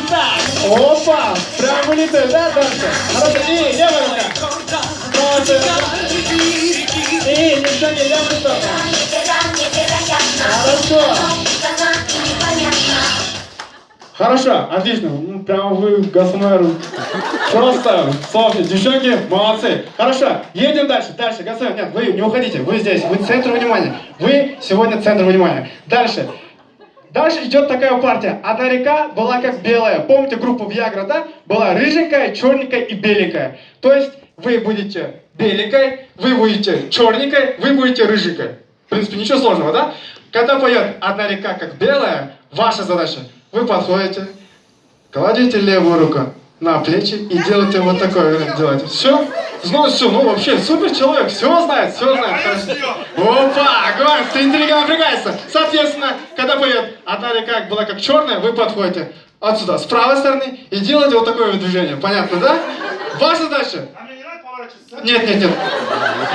Так, опа, прям вылетает, да, дальше? Хорошо, и левая рука. Просто. И ничего не левая сторону. Хорошо. Хорошо, отлично. Ну, прям вы, Гасмер, просто, Софья, девчонки, молодцы. Хорошо, едем дальше, Гасмер, нет, вы не уходите, вы здесь, вы центр внимания. Вы сегодня центр внимания. Дальше. Дальше идет такая партия. Одна река была как белая. Помните группу Виагра, да? Была рыженькая, черненькая и беленькая. То есть вы будете беленькой, вы будете черненькой, вы будете рыженькой. В принципе, ничего сложного, да? Когда поет одна река как белая, ваша задача. Вы подходите, кладете левую руку на плечи и делаете вот такое. Делаете. Все? Ну все, ну вообще супер человек, все знает, хорошо. Опа, говорит, ты интеллигентно напрягается. Соответственно, когда поет одна река была как черная, вы подходите отсюда, с правой стороны, и делаете вот такое вот движение. Понятно, да? Ваша задача? Нет.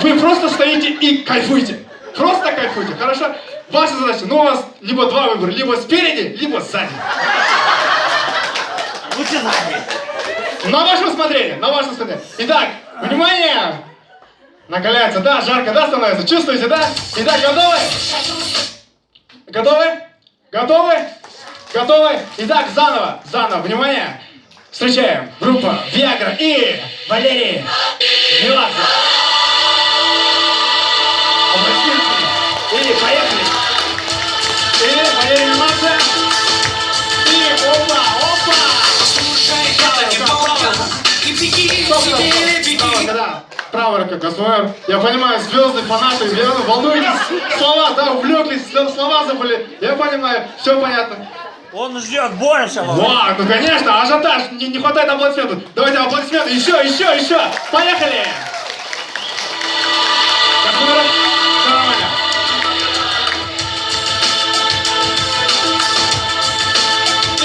Вы просто стоите и кайфуйте. Просто кайфуйте, хорошо? Ваша задача, ну у вас либо два выбора, либо спереди, либо сзади. Лучше сзади. На ваше усмотрение, Итак, внимание! Накаляется, да, жарко, да, становится? Чувствуете, да? Итак, готовы? Итак, заново, внимание! Встречаем группа Виагра и Валерий Меладзе. И поехали! И Валерий Меладзе. И опа! Правая рука, Гасмер. Я понимаю, звезды, фанаты, верно, волнуетесь. Слова, да, увлеклись, слова забыли. Я понимаю, все понятно. Он ждет большего. Вау, ну конечно, ажиотаж, не хватает аплодисментов. Давайте аплодисменты, еще. Поехали! Гасмер, все нормально. И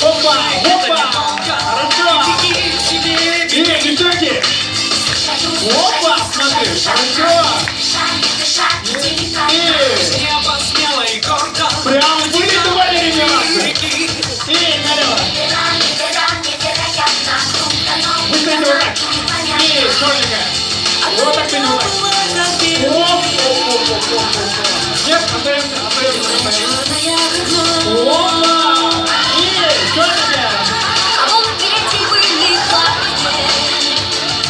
опа! Хорошо! И, девчонки! Опа, смотри, хорошо! И прям вылет Валерий Меладзе! И налево! Вы стоите вот так! И черненькая! Вот так стоите вот так! Оп! Нет, остаемся.